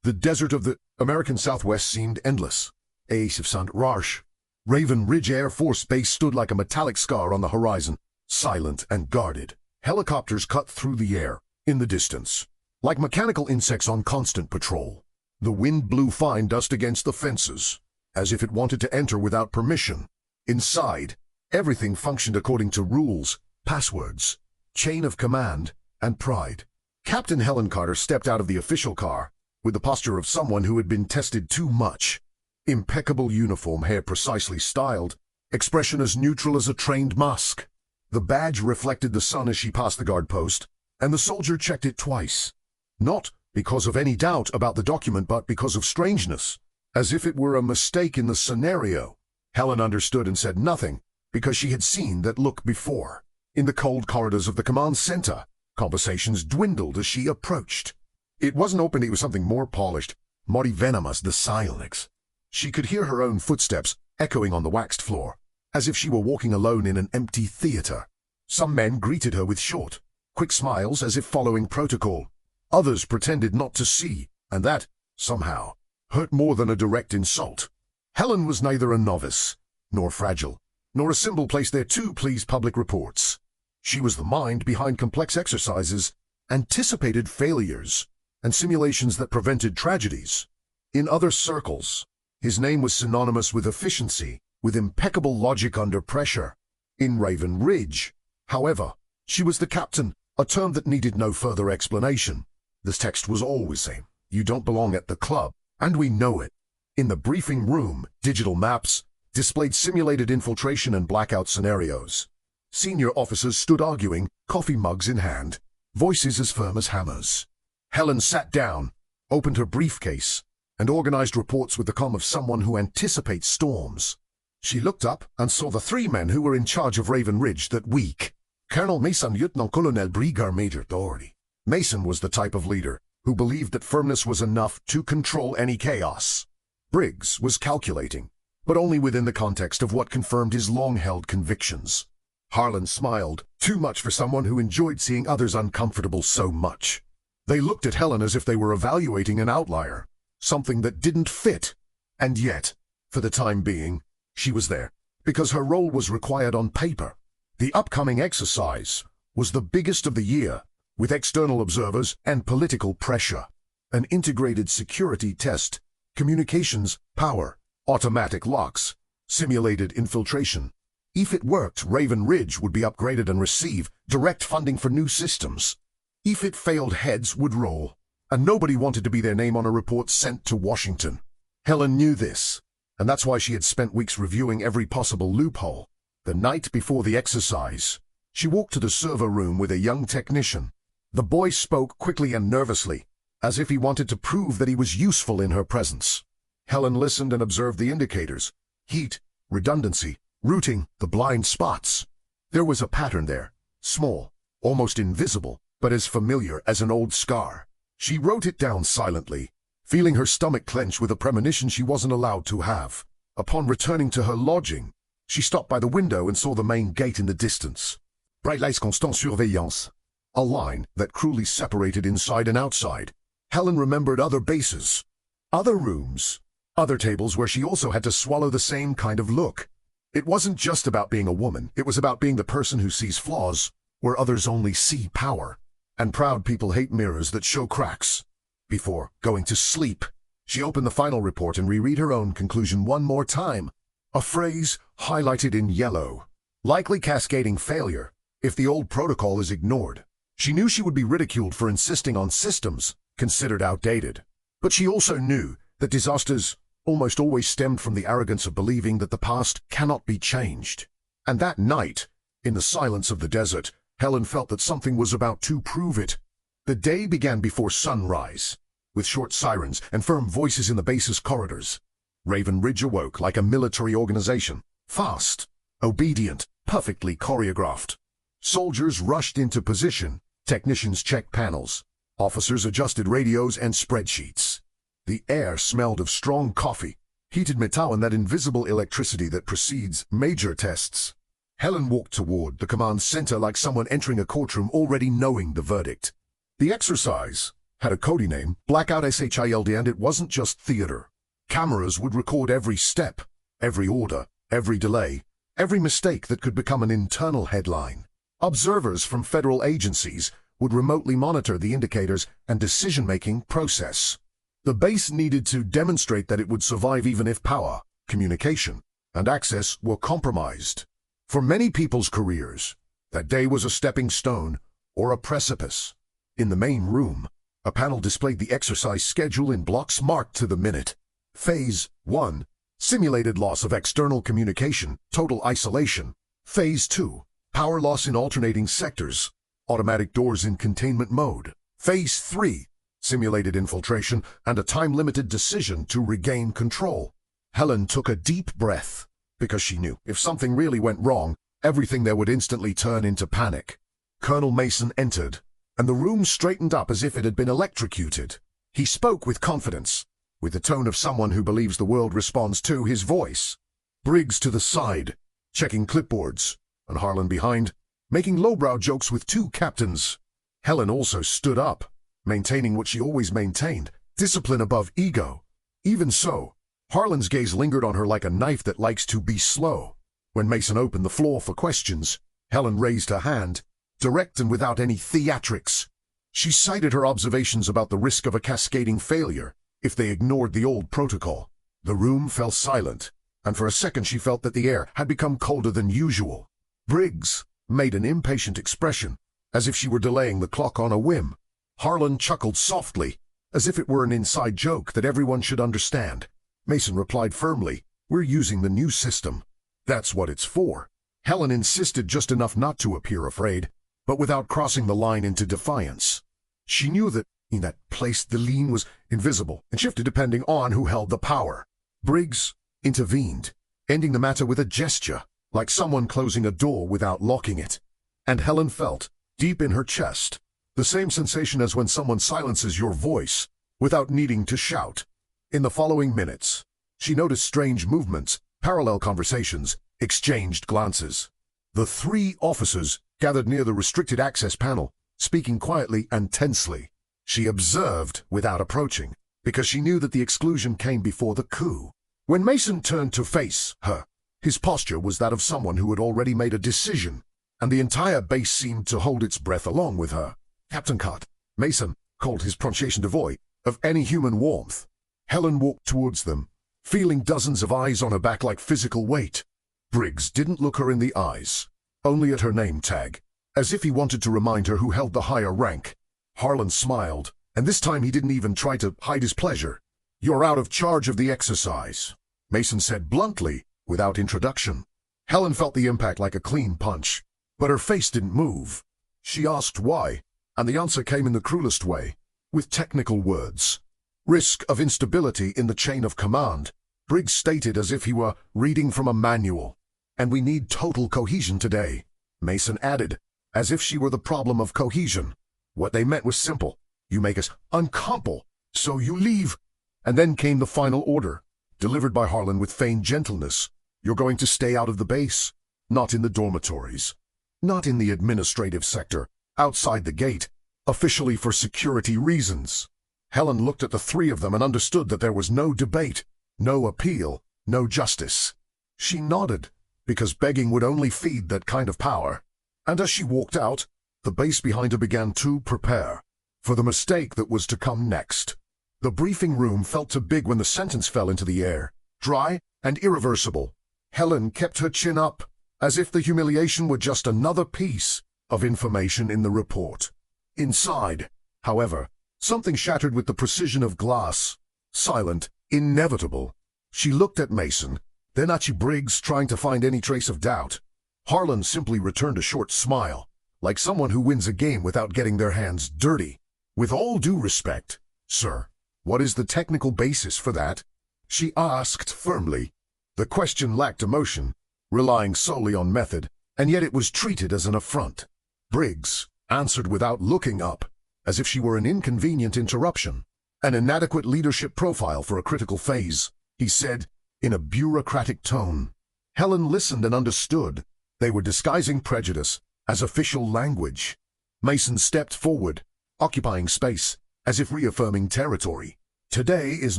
The desert of the American Southwest seemed endless. Aasifsand Rarsh. Raven Ridge Air Force Base stood like a metallic scar on the horizon, silent and guarded. Helicopters cut through the air, in the distance, like mechanical insects on constant patrol. The wind blew fine dust against the fences, as if it wanted to enter without permission. Inside, everything functioned according to rules, passwords, chain of command, and pride. Captain Helen Carter stepped out of the official car, with the posture of someone who had been tested too much. Impeccable uniform, hair precisely styled, expression as neutral as a trained musk. The badge reflected the sun as she passed the guard post, and the soldier checked it twice. Not because of any doubt about the document, but because of strangeness, as if it were a mistake in the scenario. Helen understood and said nothing, because she had seen that look before. In the cold corridors of the command center, conversations dwindled as she approached. It wasn't open, it was something more polished, more venomous, the silence. She could hear her own footsteps echoing on the waxed floor, as if she were walking alone in an empty theater. Some men greeted her with short, quick smiles as if following protocol. Others pretended not to see, and that, somehow, hurt more than a direct insult. Helen was neither a novice, nor fragile, nor a symbol placed there to please public reports. She was the mind behind complex exercises, anticipated failures, and simulations that prevented tragedies. In other circles, his name was synonymous with efficiency, with impeccable logic under pressure. In Raven Ridge, however, she was the captain, a term that needed no further explanation. This text was always the same. You don't belong at the club, and we know it. In the briefing room, digital maps displayed simulated infiltration and blackout scenarios. Senior officers stood arguing, coffee mugs in hand, voices as firm as hammers. Helen sat down, opened her briefcase, and organized reports with the calm of someone who anticipates storms. She looked up and saw the three men who were in charge of Raven Ridge that week. Colonel Mason, Lieutenant Colonel Brigadier Major Doherty. Mason was the type of leader who believed that firmness was enough to control any chaos. Briggs was calculating, but only within the context of what confirmed his long-held convictions. Harlan smiled, too much for someone who enjoyed seeing others uncomfortable so much. They looked at Helen as if they were evaluating an outlier, something that didn't fit. And yet, for the time being, she was there, because her role was required on paper. The upcoming exercise was the biggest of the year, with external observers and political pressure. An integrated security test, communications, power, automatic locks, simulated infiltration. If it worked, Raven Ridge would be upgraded and receive direct funding for new systems. If it failed, heads would roll, and nobody wanted to be their name on a report sent to Washington. Helen knew this, and that's why she had spent weeks reviewing every possible loophole. The night before the exercise, she walked to the server room with a young technician. The boy spoke quickly and nervously, as if he wanted to prove that he was useful in her presence. Helen listened and observed the indicators: heat, redundancy, routing, the blind spots. There was a pattern there, small, almost invisible, but as familiar as an old scar. She wrote it down silently, feeling her stomach clench with a premonition she wasn't allowed to have. Upon returning to her lodging, she stopped by the window and saw the main gate in the distance. Bright lights, constant surveillance. A line that cruelly separated inside and outside. Helen remembered other bases, other rooms, other tables where she also had to swallow the same kind of look. It wasn't just about being a woman, it was about being the person who sees flaws where others only see power. And proud people hate mirrors that show cracks. Before going to sleep, she opened the final report and reread her own conclusion one more time. A phrase highlighted in yellow. Likely cascading failure if the old protocol is ignored. She knew she would be ridiculed for insisting on systems considered outdated. But she also knew that disasters almost always stemmed from the arrogance of believing that the past cannot be changed. And that night, in the silence of the desert, Helen felt that something was about to prove it. The day began before sunrise, with short sirens and firm voices in the base's corridors. Raven Ridge awoke like a military organization, fast, obedient, perfectly choreographed. Soldiers rushed into position, technicians checked panels, officers adjusted radios and spreadsheets. The air smelled of strong coffee, heated metal, and that invisible electricity that precedes major tests. Helen walked toward the command center like someone entering a courtroom already knowing the verdict. The exercise had a coding name, Blackout SHILD, and it wasn't just theater. Cameras would record every step, every order, every delay, every mistake that could become an internal headline. Observers from federal agencies would remotely monitor the indicators and decision-making process. The base needed to demonstrate that it would survive even if power, communication, and access were compromised. For many people's careers, that day was a stepping stone or a precipice. In the main room, a panel displayed the exercise schedule in blocks marked to the minute. Phase 1, simulated loss of external communication, total isolation. Phase 2, power loss in alternating sectors, automatic doors in containment mode. Phase 3, simulated infiltration and a time-limited decision to regain control. Helen took a deep breath, because she knew if something really went wrong, everything there would instantly turn into panic. Colonel Mason entered, and the room straightened up as if it had been electrocuted. He spoke with confidence, with the tone of someone who believes the world responds to his voice. Briggs to the side, checking clipboards, and Harlan behind, making lowbrow jokes with two captains. Helen also stood up, maintaining what she always maintained, discipline above ego. Even so, Harlan's gaze lingered on her like a knife that likes to be slow. When Mason opened the floor for questions, Helen raised her hand, direct and without any theatrics. She cited her observations about the risk of a cascading failure if they ignored the old protocol. The room fell silent, and for a second she felt that the air had become colder than usual. Briggs made an impatient expression, as if she were delaying the clock on a whim. Harlan chuckled softly, as if it were an inside joke that everyone should understand. Mason replied firmly, "We're using the new system. That's what it's for." Helen insisted just enough not to appear afraid, but without crossing the line into defiance. She knew that in that place the lean was invisible and shifted depending on who held the power. Briggs intervened, ending the matter with a gesture, like someone closing a door without locking it. And Helen felt, deep in her chest, the same sensation as when someone silences your voice without needing to shout. In the following minutes, she noticed strange movements, parallel conversations, exchanged glances. The three officers gathered near the restricted access panel, speaking quietly and tensely. She observed without approaching, because she knew that the exclusion came before the coup. When Mason turned to face her, his posture was that of someone who had already made a decision, and the entire base seemed to hold its breath along with her. "Captain Cott," Mason called, his pronunciation devoid of any human warmth. Helen walked towards them, feeling dozens of eyes on her back like physical weight. Briggs didn't look her in the eyes, only at her name tag, as if he wanted to remind her who held the higher rank. Harlan smiled, and this time he didn't even try to hide his pleasure. "You're out of charge of the exercise," Mason said bluntly, without introduction. Helen felt the impact like a clean punch, but her face didn't move. She asked why, and the answer came in the cruelest way, with technical words. "Risk of instability in the chain of command," Briggs stated as if he were reading from a manual. "And we need total cohesion today," Mason added, as if she were the problem of cohesion. What they meant was simple. "You make us uncomfortable, so you leave." And then came the final order, delivered by Harlan with feigned gentleness. "You're going to stay out of the base, not in the dormitories, not in the administrative sector, outside the gate, officially for security reasons." Helen looked at the three of them and understood that there was no debate, no appeal, no justice. She nodded, because begging would only feed that kind of power. And as she walked out, the base behind her began to prepare for the mistake that was to come next. The briefing room felt too big when the sentence fell into the air, dry and irreversible. Helen kept her chin up, as if the humiliation were just another piece of information in the report. Inside, however, something shattered with the precision of glass, silent, inevitable. She looked at Mason, then at Briggs, trying to find any trace of doubt. Harlan simply returned a short smile, like someone who wins a game without getting their hands dirty. "With all due respect, sir, what is the technical basis for that?" she asked firmly. The question lacked emotion, relying solely on method, and yet it was treated as an affront. Briggs answered without looking up, as if she were an inconvenient interruption, an inadequate leadership profile for a critical phase. He said, in a bureaucratic tone. Helen listened and understood. They were disguising prejudice as official language. Mason stepped forward, occupying space, as if reaffirming territory. Today is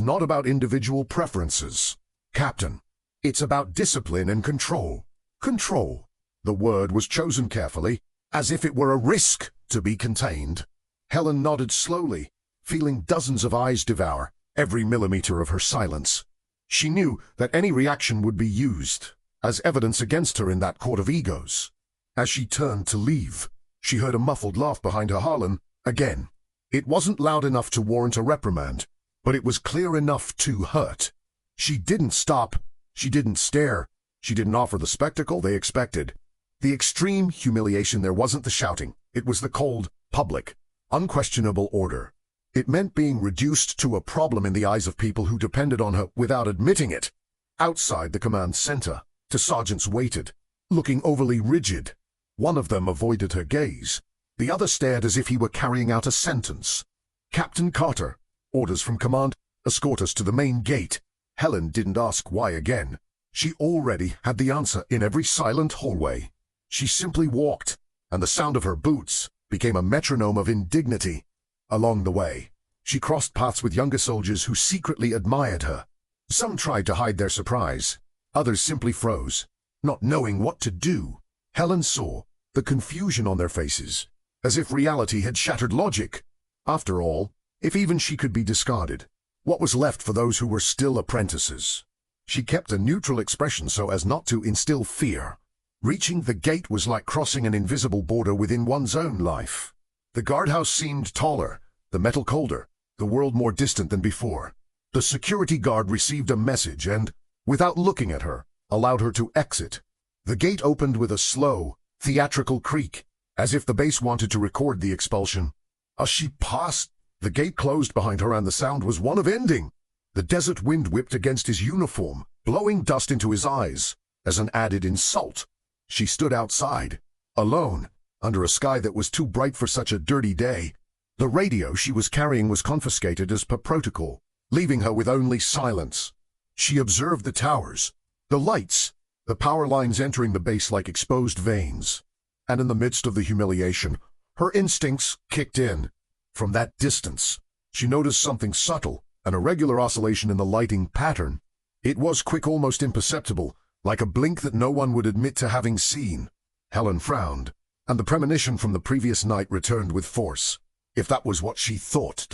not about individual preferences, Captain. It's about discipline and control. Control. The word was chosen carefully, as if it were a risk to be contained. Helen nodded slowly, feeling dozens of eyes devour every millimeter of her silence. She knew that any reaction would be used as evidence against her in that court of egos. As she turned to leave, she heard a muffled laugh behind her. Harlan, again. It wasn't loud enough to warrant a reprimand, but it was clear enough to hurt. She didn't stop. She didn't stare. She didn't offer the spectacle they expected. The extreme humiliation there wasn't the shouting. It was the cold, public, unquestionable order. It meant being reduced to a problem in the eyes of people who depended on her without admitting it. Outside the command center, two sergeants waited, looking overly rigid. One of them avoided her gaze. The other stared as if he were carrying out a sentence. Captain Carter, orders from command, escort us to the main gate. Helen didn't ask why again. She already had the answer in every silent hallway. She simply walked, and the sound of her boots became a metronome of indignity. Along the way, she crossed paths with younger soldiers who secretly admired her. Some tried to hide their surprise. Others simply froze, not knowing what to do. Helen saw the confusion on their faces, as if reality had shattered logic. After all, if even she could be discarded, what was left for those who were still apprentices? She kept a neutral expression so as not to instill fear. Reaching the gate was like crossing an invisible border within one's own life. The guardhouse seemed taller, the metal colder, the world more distant than before. The security guard received a message and, without looking at her, allowed her to exit. The gate opened with a slow, theatrical creak, as if the base wanted to record the expulsion. As she passed, the gate closed behind her and the sound was one of ending. The desert wind whipped against his uniform, blowing dust into his eyes, as an added insult. She stood outside, alone, under a sky that was too bright for such a dirty day. The radio she was carrying was confiscated as per protocol, leaving her with only silence. She observed the towers, the lights, the power lines entering the base like exposed veins. And in the midst of the humiliation, her instincts kicked in. From that distance, she noticed something subtle, an irregular oscillation in the lighting pattern. It was quick, almost imperceptible, like a blink that no one would admit to having seen. Helen frowned, and the premonition from the previous night returned with force. If that was what she thought,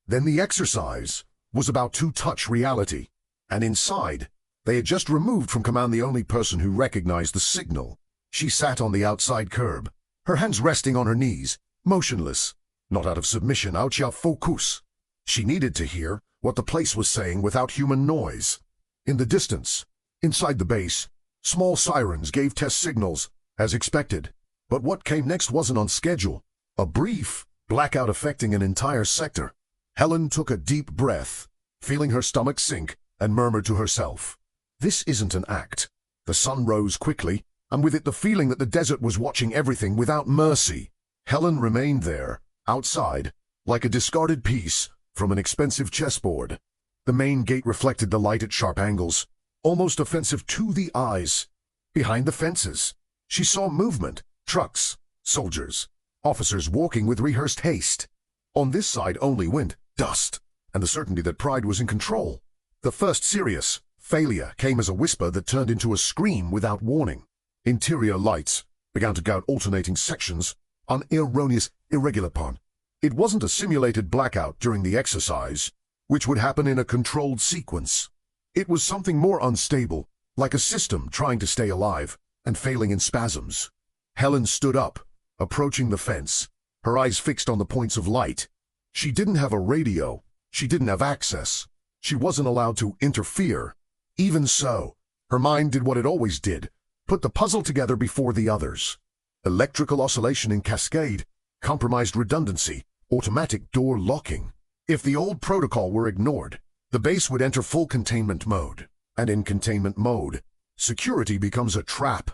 then the exercise was about to touch reality. And inside, they had just removed from command the only person who recognized the signal. She sat on the outside curb, her hands resting on her knees, motionless, not out of submission, out of focus. She needed to hear what the place was saying without human noise. In the distance, inside the base, small sirens gave test signals, as expected. But what came next wasn't on schedule. A brief blackout affecting an entire sector. Helen took a deep breath, feeling her stomach sink, and murmured to herself, "This isn't an act." The sun rose quickly, and with it the feeling that the desert was watching everything without mercy. Helen remained there, outside, like a discarded piece from an expensive chessboard. The main gate reflected the light at sharp angles, almost offensive to the eyes. Behind the fences, she saw movement, trucks, soldiers, officers walking with rehearsed haste. On this side only wind, dust, and the certainty that pride was in control. The first serious failure came as a whisper that turned into a scream without warning. Interior lights began to go out alternating sections on erroneous, irregular pawn. It wasn't a simulated blackout during the exercise, which would happen in a controlled sequence. It was something more unstable, like a system trying to stay alive and failing in spasms. Helen stood up, approaching the fence, her eyes fixed on the points of light. She didn't have a radio. She didn't have access. She wasn't allowed to interfere. Even so, her mind did what it always did, put the puzzle together before the others. Electrical oscillation in cascade, compromised redundancy, automatic door locking. If the old protocol were ignored, the base would enter full containment mode. And in containment mode, security becomes a trap.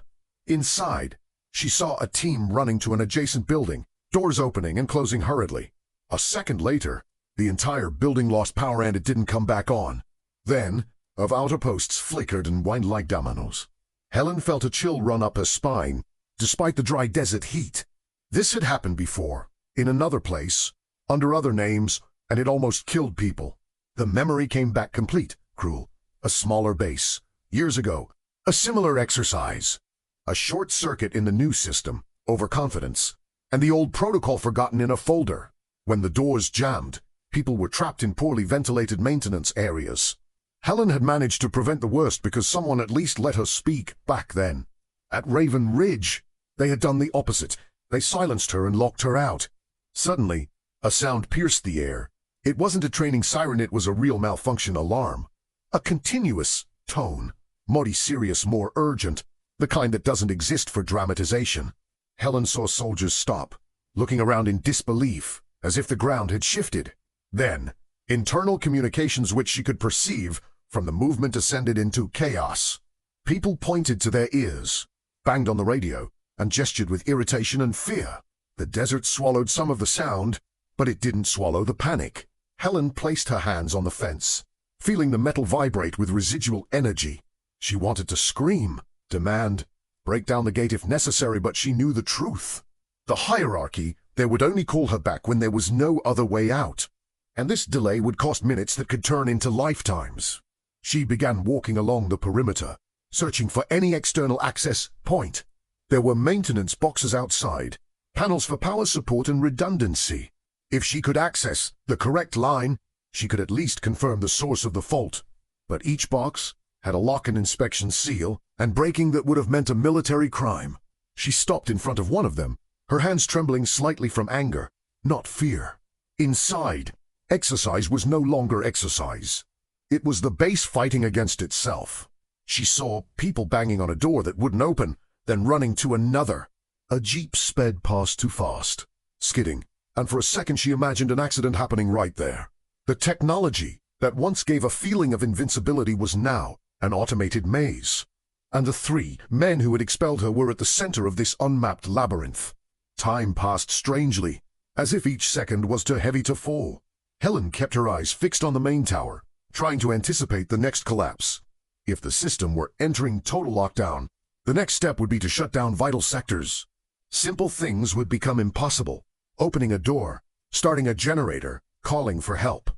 Inside, she saw a team running to an adjacent building, doors opening and closing hurriedly. A second later, the entire building lost power and it didn't come back on. Then, of outer posts flickered and whined like dominoes. Helen felt a chill run up her spine, despite the dry desert heat. This had happened before, in another place, under other names, and it almost killed people. The memory came back complete, cruel. A smaller base. Years ago, a similar exercise. A short circuit in the new system, overconfidence, and the old protocol forgotten in a folder. When the doors jammed, people were trapped in poorly ventilated maintenance areas. Helen had managed to prevent the worst because someone at least let her speak back then. At Raven Ridge, they had done the opposite. They silenced her and locked her out. Suddenly, a sound pierced the air. It wasn't a training siren, it was a real malfunction alarm. A continuous tone, more serious, more urgent, the kind that doesn't exist for dramatization. Helen saw soldiers stop, looking around in disbelief, as if the ground had shifted. Then, internal communications which she could perceive from the movement ascended into chaos. People pointed to their ears, banged on the radio, and gestured with irritation and fear. The desert swallowed some of the sound, but it didn't swallow the panic. Helen placed her hands on the fence, feeling the metal vibrate with residual energy. She wanted to scream, demand, break down the gate if necessary, but she knew the truth. The hierarchy, they would only call her back when there was no other way out. And this delay would cost minutes that could turn into lifetimes. She began walking along the perimeter, searching for any external access point. There were maintenance boxes outside, panels for power support and redundancy. If she could access the correct line, she could at least confirm the source of the fault. But each box had a lock and inspection seal, and breaking that would have meant a military crime. She stopped in front of one of them, her hands trembling slightly from anger, not fear. Inside, exercise was no longer exercise. It was the base fighting against itself. She saw people banging on a door that wouldn't open, then running to another. A jeep sped past too fast, skidding, and for a second she imagined an accident happening right there. The technology that once gave a feeling of invincibility was now an automated maze. And the 3 men who had expelled her were at the center of this unmapped labyrinth. Time passed strangely, as if each second was too heavy to fall. Helen kept her eyes fixed on the main tower, trying to anticipate the next collapse. If the system were entering total lockdown, the next step would be to shut down vital sectors. Simple things would become impossible. Opening a door, starting a generator, calling for help.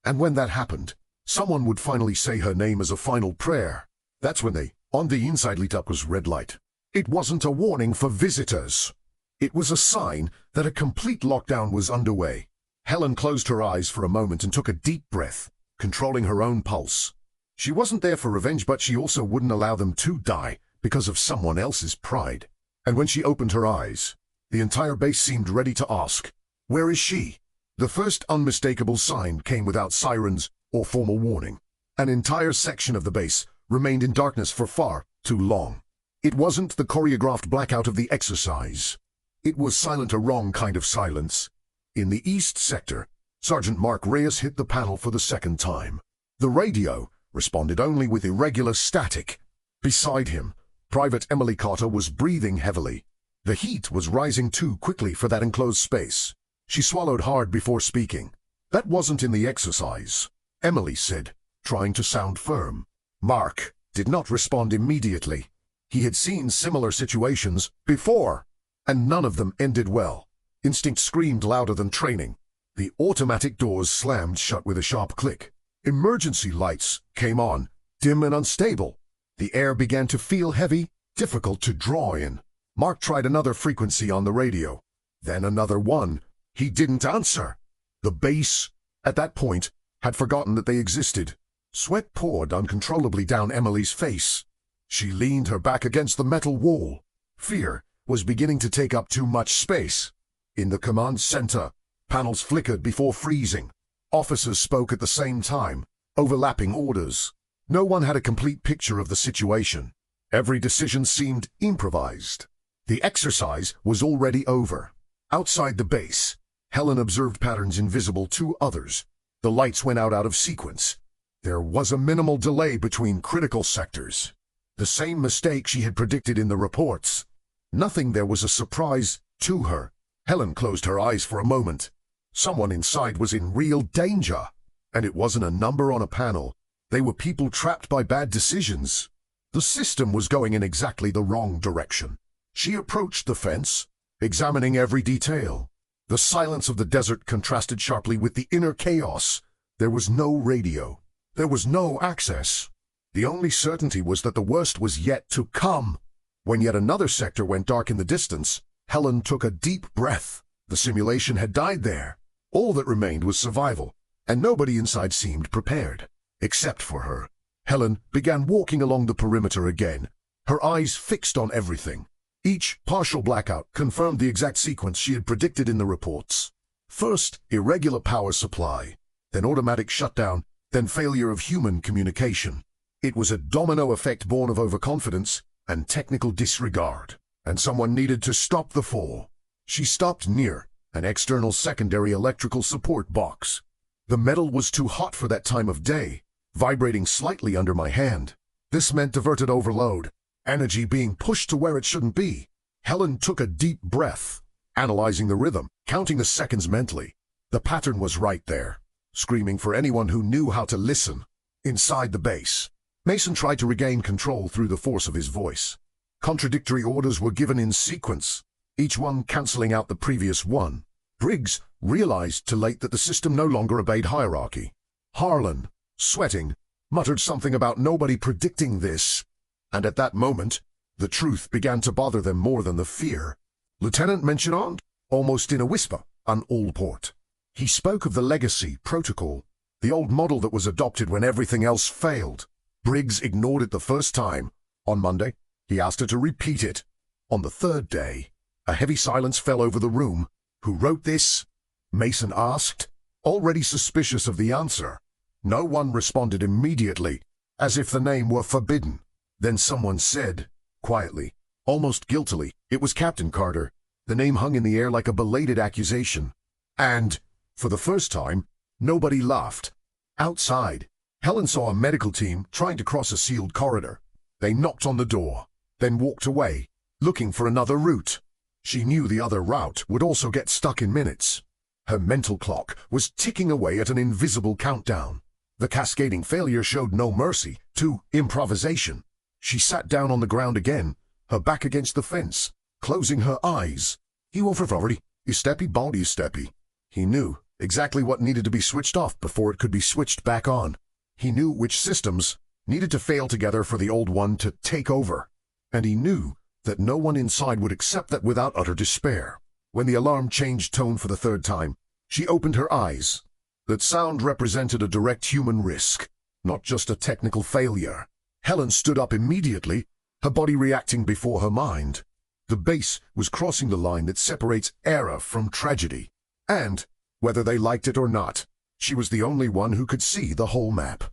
And when that happened, someone would finally say her name as a final prayer. That's when on the inside lit up was red light. It wasn't a warning for visitors. It was a sign that a complete lockdown was underway. Helen closed her eyes for a moment and took a deep breath, controlling her own pulse. She wasn't there for revenge, but she also wouldn't allow them to die because of someone else's pride. And when she opened her eyes, the entire base seemed ready to ask, "Where is she?" The first unmistakable sign came without sirens or formal warning. An entire section of the base remained in darkness for far too long. It wasn't the choreographed blackout of the exercise. It was silent, a wrong kind of silence. In the east sector, Sergeant Mark Reyes hit the panel for the second time. The radio responded only with irregular static. Beside him, Private Emily Carter was breathing heavily. The heat was rising too quickly for that enclosed space. She swallowed hard before speaking. "That wasn't in the exercise," Emily said, trying to sound firm. Mark did not respond immediately. He had seen similar situations before, and none of them ended well. Instinct screamed louder than training. The automatic doors slammed shut with a sharp click. Emergency lights came on, dim and unstable. The air began to feel heavy, difficult to draw in. Mark tried another frequency on the radio, then another one. He didn't answer. The base, at that point, had forgotten that they existed. Sweat poured uncontrollably down Emily's face. She leaned her back against the metal wall. Fear was beginning to take up too much space. In the command center, panels flickered before freezing. Officers spoke at the same time, overlapping orders. No one had a complete picture of the situation. Every decision seemed improvised. The exercise was already over. Outside the base, Helen observed patterns invisible to others. The lights went out of sequence. There was a minimal delay between critical sectors. The same mistake she had predicted in the reports. Nothing there was a surprise to her. Helen closed her eyes for a moment. Someone inside was in real danger. And it wasn't a number on a panel. They were people trapped by bad decisions. The system was going in exactly the wrong direction. She approached the fence, examining every detail. The silence of the desert contrasted sharply with the inner chaos. There was no radio. There was no access. The only certainty was that the worst was yet to come. When yet another sector went dark in the distance, Helen took a deep breath. The simulation had died there. All that remained was survival, and nobody inside seemed prepared, except for her. Helen began walking along the perimeter again, her eyes fixed on everything. Each partial blackout confirmed the exact sequence she had predicted in the reports. First, irregular power supply, then automatic shutdown, then failure of human communication. It was a domino effect born of overconfidence and technical disregard, and someone needed to stop the fall. She stopped near an external secondary electrical support box. The metal was too hot for that time of day, vibrating slightly under my hand. This meant diverted overload, energy being pushed to where it shouldn't be. Helen took a deep breath, analyzing the rhythm, counting the seconds mentally. The pattern was right there, screaming for anyone who knew how to listen. Inside the base, Mason tried to regain control through the force of his voice. Contradictory orders were given in sequence, each one canceling out the previous one. Briggs realized too late that the system no longer obeyed hierarchy. Harlan, sweating, muttered something about nobody predicting this, and at that moment, the truth began to bother them more than the fear. Lieutenant mentioned on, almost in a whisper, an all-port. He spoke of the legacy protocol, the old model that was adopted when everything else failed. Briggs ignored it the first time. On Monday, he asked her to repeat it. On the third day, a heavy silence fell over the room. Who wrote this? Mason asked, already suspicious of the answer. No one responded immediately, as if the name were forbidden. Then someone said, quietly, almost guiltily, it was Captain Carter. The name hung in the air like a belated accusation. And, for the first time, nobody laughed. Outside, Helen saw a medical team trying to cross a sealed corridor. They knocked on the door, then walked away, looking for another route. She knew the other route would also get stuck in minutes. Her mental clock was ticking away at an invisible countdown. The cascading failure showed no mercy to improvisation. She sat down on the ground again, her back against the fence, closing her eyes. He won't already. Steppy body steppy. He knew exactly what needed to be switched off before it could be switched back on. He knew which systems needed to fail together for the old one to take over. And he knew that no one inside would accept that without utter despair. When the alarm changed tone for the third time, she opened her eyes. That sound represented a direct human risk, not just a technical failure. Helen stood up immediately, her body reacting before her mind. The base was crossing the line that separates error from tragedy. And, whether they liked it or not, she was the only one who could see the whole map.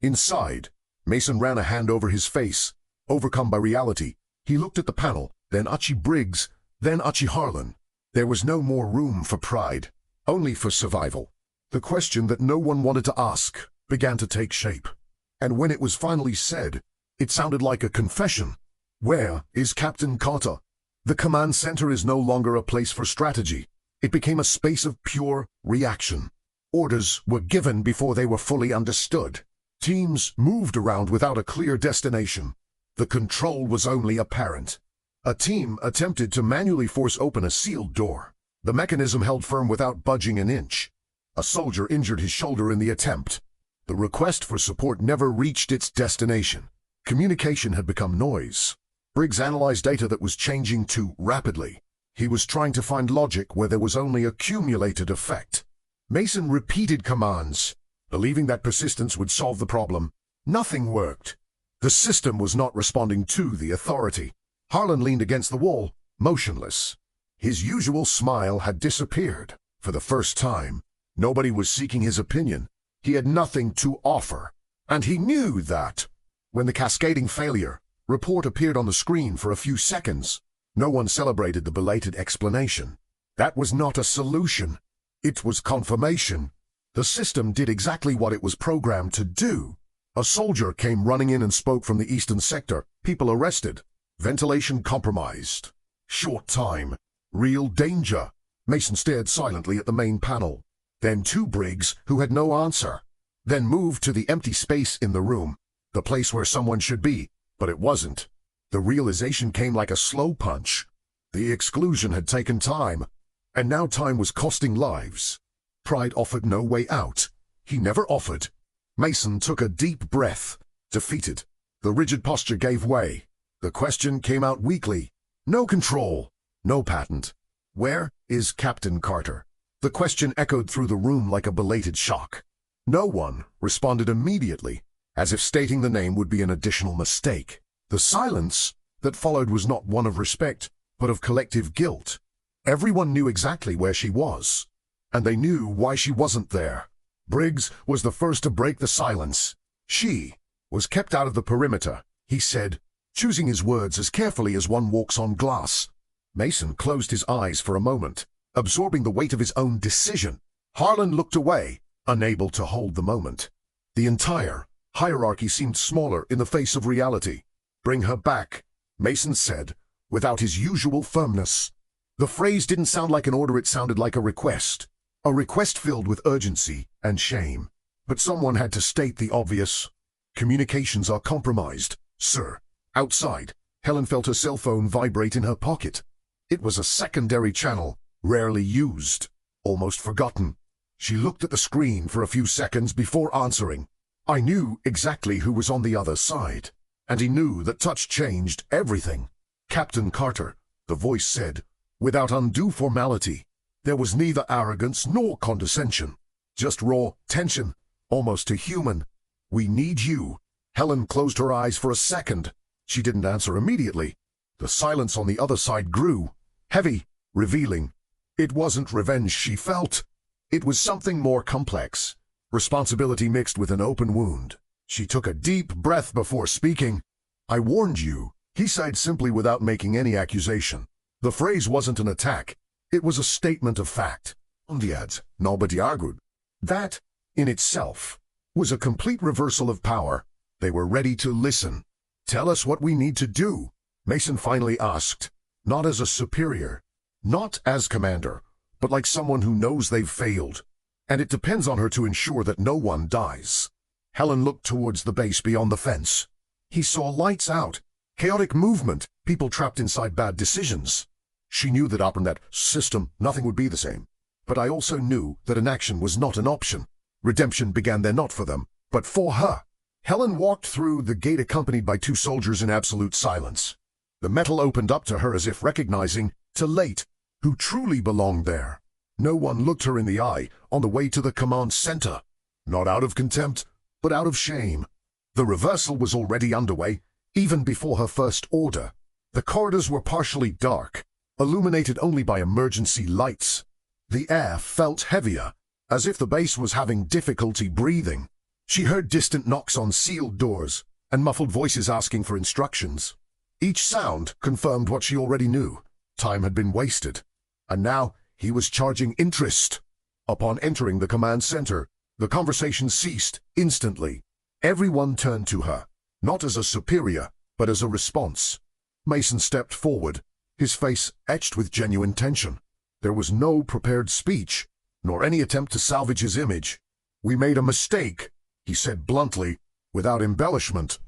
Inside, Mason ran a hand over his face. Overcome by reality, he looked at the panel, then Archie Briggs, then Archie Harlan. There was no more room for pride, only for survival. The question that no one wanted to ask began to take shape. And when it was finally said, it sounded like a confession. Where is Captain Carter? The command center is no longer a place for strategy. It became a space of pure reaction. Orders were given before they were fully understood. Teams moved around without a clear destination. The control was only apparent. A team attempted to manually force open a sealed door. The mechanism held firm without budging an inch. A soldier injured his shoulder in the attempt. The request for support never reached its destination. Communication had become noise. Briggs analyzed data that was changing too rapidly. He was trying to find logic where there was only accumulated effect. Mason repeated commands, believing that persistence would solve the problem. Nothing worked. The system was not responding to the authority. Harlan leaned against the wall, motionless. His usual smile had disappeared. For the first time, nobody was seeking his opinion. He had nothing to offer. And he knew that. When the cascading failure report appeared on the screen for a few seconds, no one celebrated the belated explanation. That was not a solution. It was confirmation. The system did exactly what it was programmed to do. A soldier came running in and spoke from the eastern sector. People arrested. Ventilation compromised. Short time. Real danger. Mason stared silently at the main panel. Then two Briggs who had no answer. Then moved to the empty space in the room. The place where someone should be, but it wasn't. The realization came like a slow punch. The exclusion had taken time. And now time was costing lives. Pride offered no way out. He never offered. Mason took a deep breath. Defeated. The rigid posture gave way. The question came out weakly. No control. No patent. Where is Captain Carter? The question echoed through the room like a belated shock. No one responded immediately, as if stating the name would be an additional mistake. The silence that followed was not one of respect, but of collective guilt. Everyone knew exactly where she was, and they knew why she wasn't there. Briggs was the first to break the silence. She was kept out of the perimeter, he said, choosing his words as carefully as one walks on glass. Mason closed his eyes for a moment, absorbing the weight of his own decision. Harlan looked away, unable to hold the moment. The entire hierarchy seemed smaller in the face of reality. Bring her back, Mason said, without his usual firmness. The phrase didn't sound like an order, it sounded like a request filled with urgency and shame. But someone had to state the obvious. Communications are compromised, sir. Outside, Helen felt her cell phone vibrate in her pocket. It was a secondary channel, rarely used, almost forgotten. She looked at the screen for a few seconds before answering. I knew exactly who was on the other side, and he knew that touch changed everything. Captain Carter, the voice said, without undue formality. There was neither arrogance nor condescension, just raw tension, almost too human. We need you. Helen closed her eyes for a second. She didn't answer immediately. The silence on the other side grew, heavy, revealing. It wasn't revenge she felt. It was something more complex, responsibility mixed with an open wound. She took a deep breath before speaking. I warned you, he said simply without making any accusation. The phrase wasn't an attack. It was a statement of fact. Nobody argued. That, in itself, was a complete reversal of power. They were ready to listen. Tell us what we need to do, Mason finally asked. Not as a superior, not as commander, but like someone who knows they've failed. And it depends on her to ensure that no one dies. Helen looked towards the base beyond the fence. He saw lights out, chaotic movement, people trapped inside bad decisions. She knew that up in that system, nothing would be the same. But I also knew that inaction was not an option. Redemption began there not for them, but for her. Helen walked through the gate accompanied by two soldiers in absolute silence. The metal opened up to her as if recognizing, too late, who truly belonged there. No one looked her in the eye on the way to the command center. Not out of contempt, but out of shame. The reversal was already underway, even before her first order. The corridors were partially dark, illuminated only by emergency lights. The air felt heavier, as if the base was having difficulty breathing. She heard distant knocks on sealed doors, and muffled voices asking for instructions. Each sound confirmed what she already knew. Time had been wasted, and now he was charging interest. Upon entering the command center, the conversation ceased instantly. Everyone turned to her, not as a superior, but as a response. Mason stepped forward, his face etched with genuine tension. There was no prepared speech, nor any attempt to salvage his image. We made a mistake, he said bluntly, without embellishment.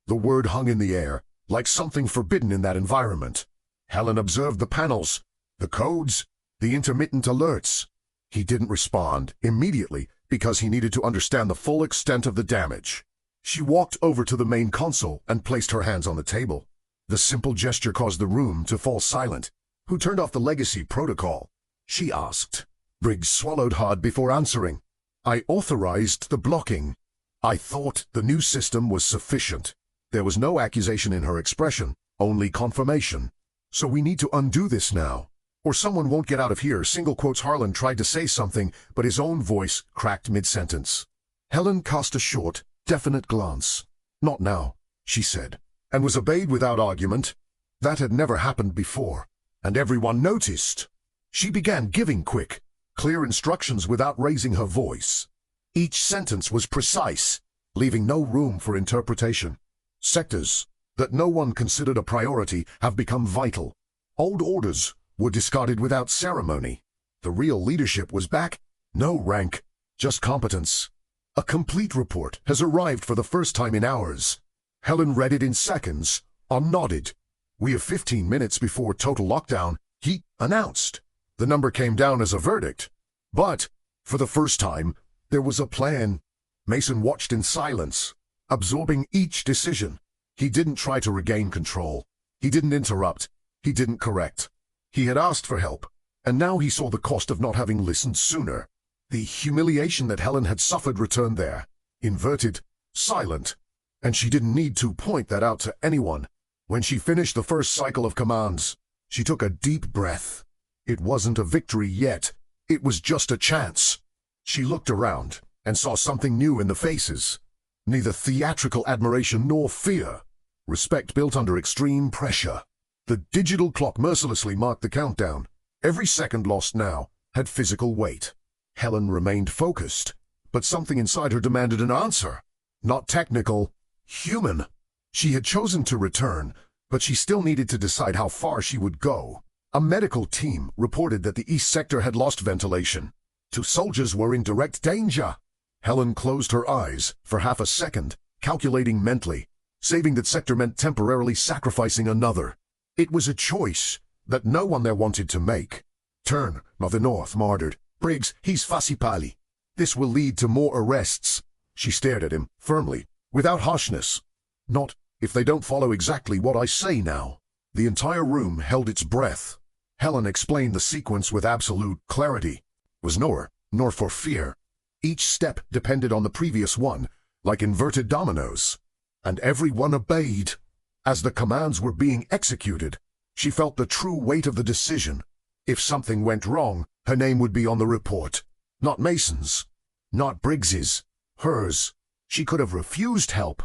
The word hung in the air, like something forbidden in that environment. Helen observed the panels, the codes, the intermittent alerts. He didn't respond immediately because he needed to understand the full extent of the damage. She walked over to the main console and placed her hands on the table. The simple gesture caused the room to fall silent. Who turned off the legacy protocol? She asked. Briggs swallowed hard before answering. I authorized the blocking. I thought the new system was sufficient. There was no accusation in her expression, only confirmation. So we need to undo this now, or someone won't get out of here. Single quotes. Harlan tried to say something, but his own voice cracked mid-sentence. Helen cast a short, definite glance. Not now, she said, and was obeyed without argument. That had never happened before, and everyone noticed. She began giving quick, clear instructions without raising her voice. Each sentence was precise, leaving no room for interpretation. Sectors that no one considered a priority have become vital. Old orders were discarded without ceremony. The real leadership was back. No rank, just competence. A complete report has arrived for the first time in hours. Helen read it in seconds, nodded. We have 15 minutes before total lockdown, he announced. The number came down as a verdict. But, for the first time, there was a plan. Mason watched in silence, absorbing each decision. He didn't try to regain control. He didn't interrupt. He didn't correct. He had asked for help, and now he saw the cost of not having listened sooner. The humiliation that Helen had suffered returned there, inverted, silent, and she didn't need to point that out to anyone. When she finished the first cycle of commands, she took a deep breath. It wasn't a victory yet. It was just a chance. She looked around and saw something new in the faces. Neither theatrical admiration nor fear. Respect built under extreme pressure. The digital clock mercilessly marked the countdown. Every second lost now had physical weight. Helen remained focused, but something inside her demanded an answer. Not technical, human. She had chosen to return, but she still needed to decide how far she would go. A medical team reported that the East Sector had lost ventilation. 2 soldiers were in direct danger. Helen closed her eyes for half a second, calculating mentally. Saving that sector meant temporarily sacrificing another. It was a choice that no one there wanted to make. Turn, Mother North murdered. Briggs, he's Fasipali. This will lead to more arrests. She stared at him, firmly, without harshness. Not if they don't follow exactly what I say now. The entire room held its breath. Helen explained the sequence with absolute clarity. It was nor for fear. Each step depended on the previous one, like inverted dominoes. And everyone obeyed. As the commands were being executed, she felt the true weight of the decision. If something went wrong, her name would be on the report. Not Mason's. Not Briggs's. Hers. She could have refused help.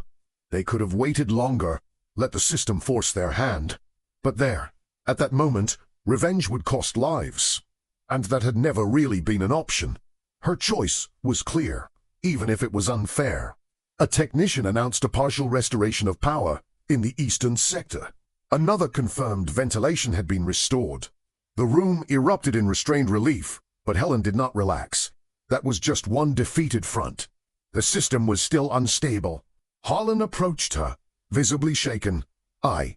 They could have waited longer, let the system force their hand. But there, at that moment, revenge would cost lives. And that had never really been an option. Her choice was clear, even if it was unfair. A technician announced a partial restoration of power in the eastern sector. Another confirmed ventilation had been restored. The room erupted in restrained relief, but Helen did not relax. That was just one defeated front. The system was still unstable. Harlan approached her, visibly shaken. I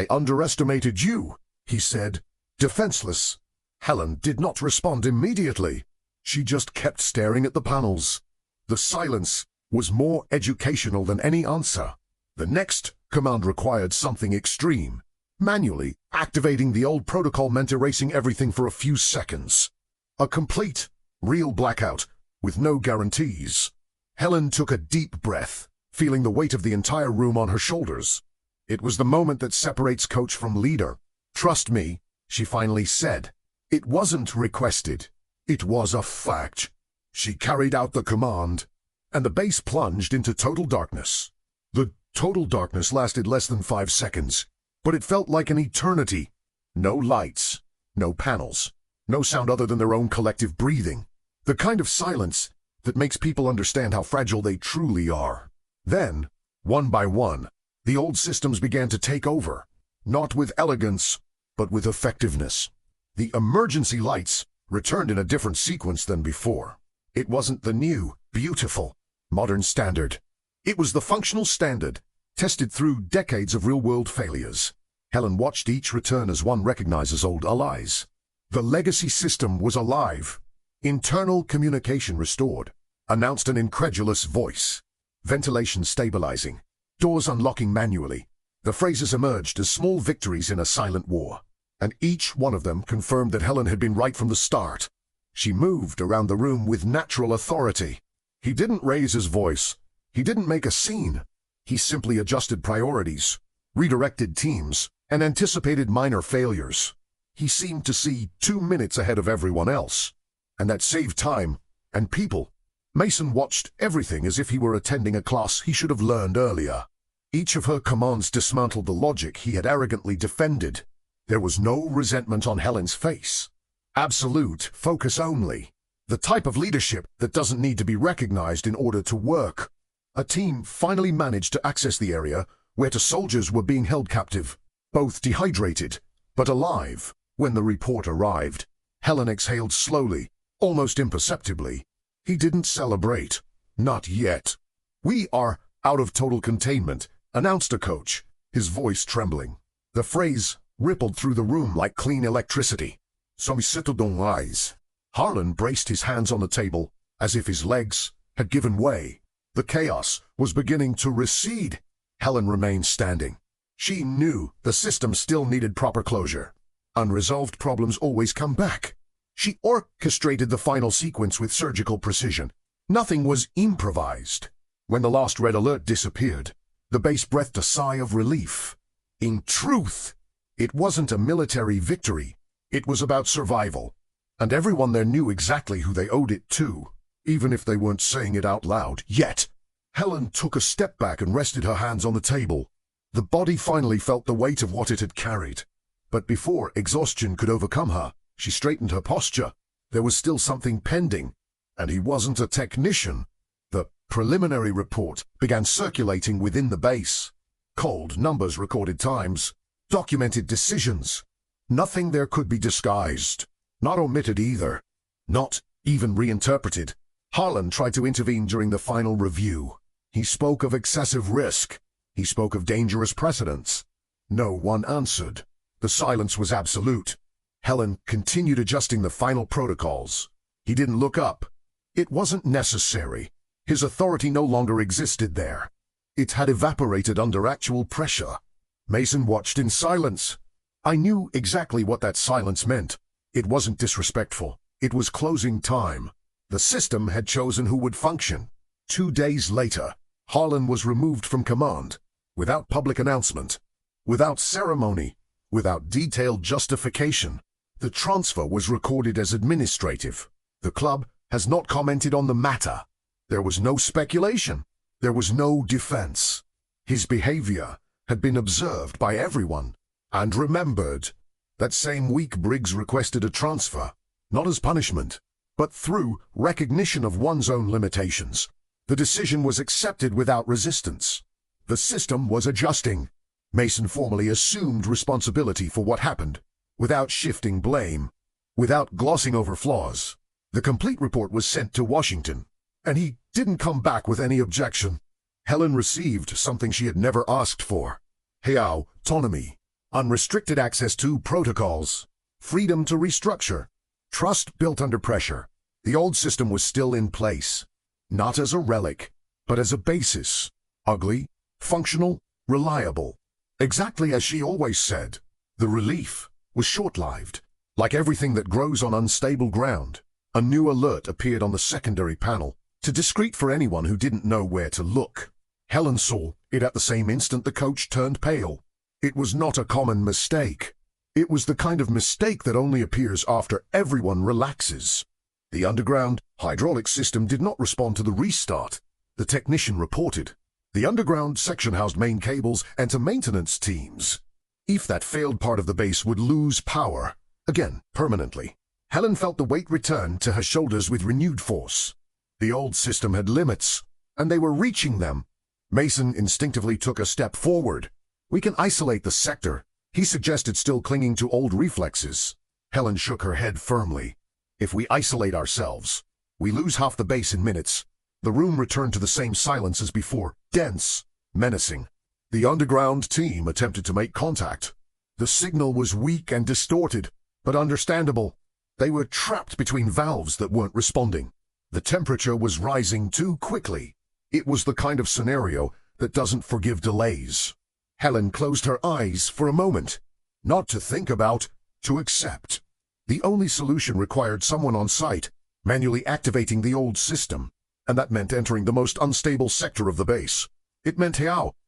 underestimated you, he said, defenseless. Helen did not respond immediately. She just kept staring at the panels. The silence was more educational than any answer. The next command required something extreme. Manually activating the old protocol meant erasing everything for a few seconds. A complete, real blackout, with no guarantees. Helen took a deep breath, feeling the weight of the entire room on her shoulders. It was the moment that separates coach from leader. Trust me, she finally said. It wasn't requested. It was a fact. She carried out the command, and the base plunged into total darkness. The total darkness lasted less than 5 seconds, but it felt like an eternity. No lights, no panels, no sound other than their own collective breathing. The kind of silence that makes people understand how fragile they truly are. Then, one by one, the old systems began to take over, not with elegance, but with effectiveness. The emergency lights returned in a different sequence than before. It wasn't the new, beautiful, modern standard. It was the functional standard, tested through decades of real-world failures. Helen watched each return as one recognizes old allies. The legacy system was alive. Internal communication restored, announced an incredulous voice. Ventilation stabilizing, doors unlocking manually. The phrases emerged as small victories in a silent war, and each one of them confirmed that Helen had been right from the start. She moved around the room with natural authority. He didn't raise his voice. He didn't make a scene. He simply adjusted priorities, redirected teams, and anticipated minor failures. He seemed to see 2 minutes ahead of everyone else, and that saved time and people. Mason watched everything as if he were attending a class he should have learned earlier. Each of her commands dismantled the logic he had arrogantly defended. There was no resentment on Helen's face. Absolute focus only. The type of leadership that doesn't need to be recognized in order to work. A team finally managed to access the area where 2 soldiers were being held captive, both dehydrated, but alive. When the report arrived, Helen exhaled slowly, almost imperceptibly. He didn't celebrate. Not yet. "We are out of total containment," announced a coach, his voice trembling. The phrase rippled through the room like clean electricity. Some settled on eyes. Harlan braced his hands on the table, as if his legs had given way. The chaos was beginning to recede. Helen remained standing. She knew the system still needed proper closure. Unresolved problems always come back. She orchestrated the final sequence with surgical precision. Nothing was improvised. When the last red alert disappeared, the base breathed a sigh of relief. In truth, it wasn't a military victory. It was about survival. And everyone there knew exactly who they owed it to, even if they weren't saying it out loud yet. Helen took a step back and rested her hands on the table. The body finally felt the weight of what it had carried. But before exhaustion could overcome her, she straightened her posture. There was still something pending, and he wasn't a technician. The preliminary report began circulating within the base. Cold numbers, recorded times, documented decisions. Nothing there could be disguised, not omitted either, not even reinterpreted. Harlan tried to intervene during the final review. He spoke of excessive risk. He spoke of dangerous precedents. No one answered. The silence was absolute. Helen continued adjusting the final protocols. He didn't look up. It wasn't necessary. His authority no longer existed there. It had evaporated under actual pressure. Mason watched in silence. I knew exactly what that silence meant. It wasn't disrespectful. It was closing time. The system had chosen who would function. 2 days later, Harlan was removed from command, without public announcement, without ceremony, without detailed justification. The transfer was recorded as administrative. The club has not commented on the matter. There was no speculation. There was no defense. His behavior had been observed by everyone and remembered. That same week, Briggs requested a transfer, not as punishment, but through recognition of one's own limitations. The decision was accepted without resistance. The system was adjusting. Mason formally assumed responsibility for what happened, without shifting blame, without glossing over flaws. The complete report was sent to Washington, and he didn't come back with any objection. Helen received something she had never asked for. Autonomy, unrestricted access to protocols, freedom to restructure, trust built under pressure. The old system was still in place, not as a relic, but as a basis. Ugly, functional, reliable. Exactly as she always said. The relief was short-lived. Like everything that grows on unstable ground, a new alert appeared on the secondary panel, too discreet for anyone who didn't know where to look. Helen saw it at the same instant the coach turned pale. It was not a common mistake. It was the kind of mistake that only appears after everyone relaxes. The underground hydraulic system did not respond to the restart. The technician reported. The underground section housed main cables and to maintenance teams. If that failed, part of the base would lose power, again, permanently. Helen felt the weight return to her shoulders with renewed force. The old system had limits, and they were reaching them. Mason instinctively took a step forward. We can isolate the sector, he suggested, still clinging to old reflexes. Helen shook her head firmly. If we isolate ourselves, we lose half the base in minutes. The room returned to the same silence as before, dense, menacing. The underground team attempted to make contact. The signal was weak and distorted, but understandable. They were trapped between valves that weren't responding. The temperature was rising too quickly. It was the kind of scenario that doesn't forgive delays. Helen closed her eyes for a moment. Not to think about, to accept. The only solution required someone on site, manually activating the old system, and that meant entering the most unstable sector of the base. It meant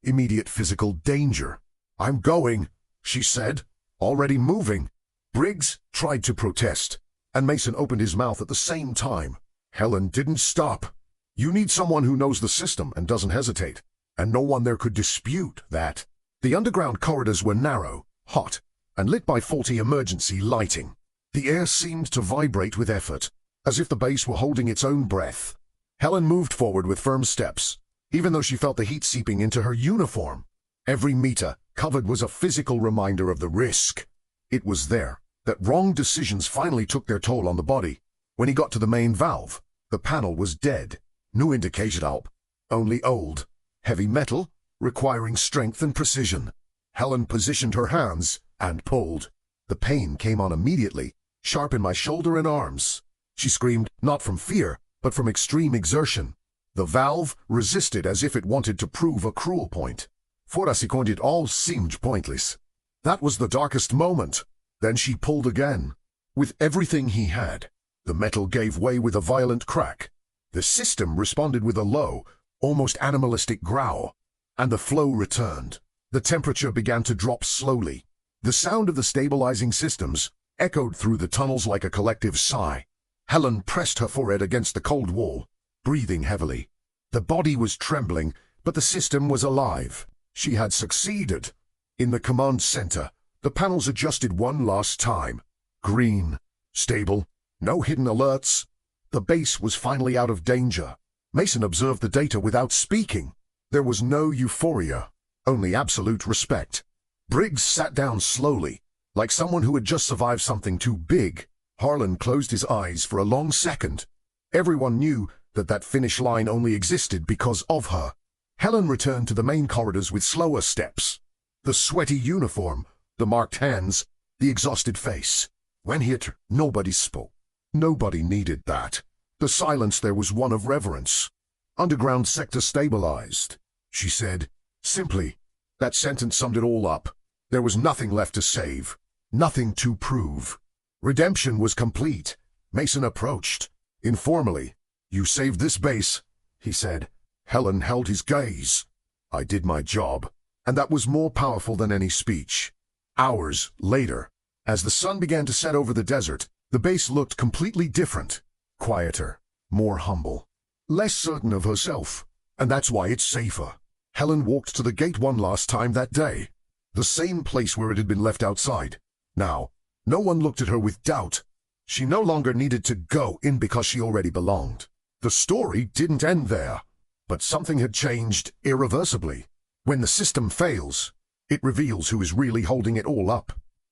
immediate physical danger. I'm going, she said, already moving. Briggs tried to protest, and Mason opened his mouth at the same time. Helen didn't stop. You need someone who knows the system and doesn't hesitate, and no one there could dispute that. The underground corridors were narrow, hot, and lit by faulty emergency lighting. The air seemed to vibrate with effort, as if the base were holding its own breath. Helen moved forward with firm steps, even though she felt the heat seeping into her uniform. Every meter covered was a physical reminder of the risk. It was there that wrong decisions finally took their toll on the body. When he got to the main valve, the panel was dead. No indication of only old, heavy metal, requiring strength and precision. Helen positioned her hands and pulled. The pain came on immediately, sharp in my shoulder and arms. She screamed, not from fear, but from extreme exertion. The valve resisted as if it wanted to prove a cruel point. For a second it all seemed pointless. That was the darkest moment. Then she pulled again. With everything he had, the metal gave way with a violent crack. The system responded with a low, almost animalistic growl, and the flow returned. The temperature began to drop slowly. The sound of the stabilizing systems echoed through the tunnels like a collective sigh. Helen pressed her forehead against the cold wall, breathing heavily. The body was trembling, but the system was alive. She had succeeded. In the command center, the panels adjusted one last time. Green, stable, no hidden alerts. The base was finally out of danger. Mason observed the data without speaking. There was no euphoria, only absolute respect. Briggs sat down slowly, like someone who had just survived something too big. Harlan closed his eyes for a long second. Everyone knew that finish line only existed because of her. Helen returned to the main corridors with slower steps. The sweaty uniform, the marked hands, the exhausted face. When he hit, nobody spoke. Nobody needed that. The silence there was one of reverence. Underground sector stabilized, she said, simply. That sentence summed it all up. There was nothing left to save, nothing to prove. Redemption was complete. Mason approached. Informally. You saved this base, he said. Helen held his gaze. I did my job, and that was more powerful than any speech. Hours later, as the sun began to set over the desert, the base looked completely different. Quieter, more humble, less certain of herself, and that's why it's safer. Helen walked to the gate one last time that day, the same place where it had been left outside. Now, no one looked at her with doubt. She no longer needed to go in because she already belonged. The story didn't end there, but something had changed irreversibly. When the system fails, it reveals who is really holding it all up.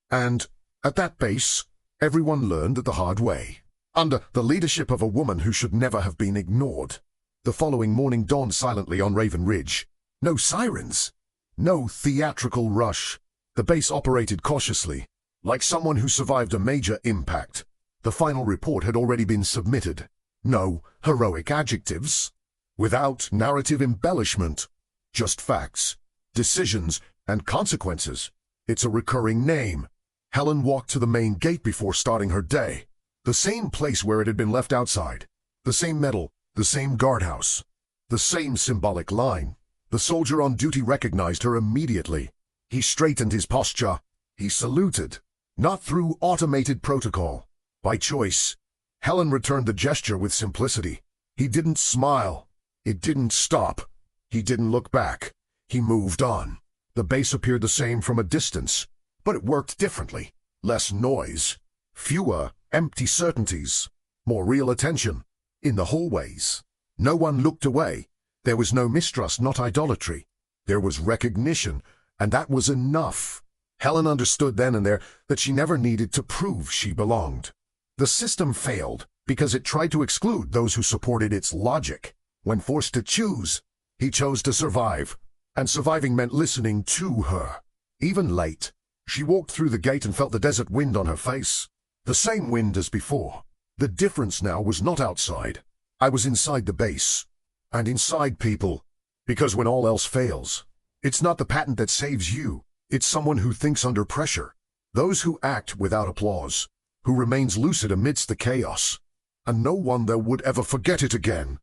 And, at that base, everyone learned it the hard way, under the leadership of a woman who should never have been ignored. The following morning dawned silently on Raven Ridge. No sirens, no theatrical rush. The base operated cautiously, like someone who survived a major impact. The final report had already been submitted. No heroic adjectives, without narrative embellishment, just facts, decisions, and consequences. It's a recurring name. Helen walked to the main gate before starting her day. The same place where it had been left outside. The same metal, the same guardhouse, the same symbolic line. The soldier on duty recognized her immediately. He straightened his posture. He saluted, not through automated protocol, by choice. Helen returned the gesture with simplicity. He didn't smile. It didn't stop. He didn't look back. He moved on. The base appeared the same from a distance, but it worked differently. Less noise, fewer empty certainties, more real attention. In the hallways, no one looked away. There was no mistrust, not idolatry. There was recognition, and that was enough. Helen understood then and there that she never needed to prove she belonged. The system failed because it tried to exclude those who supported its logic. When forced to choose, he chose to survive, and surviving meant listening to her. Even late, she walked through the gate and felt the desert wind on her face. The same wind as before. The difference now was not outside. I was inside the base, and inside people. Because when all else fails, it's not the patent that saves you. It's someone who thinks under pressure. Those who act without applause, who remains lucid amidst the chaos. And no one there would ever forget it again.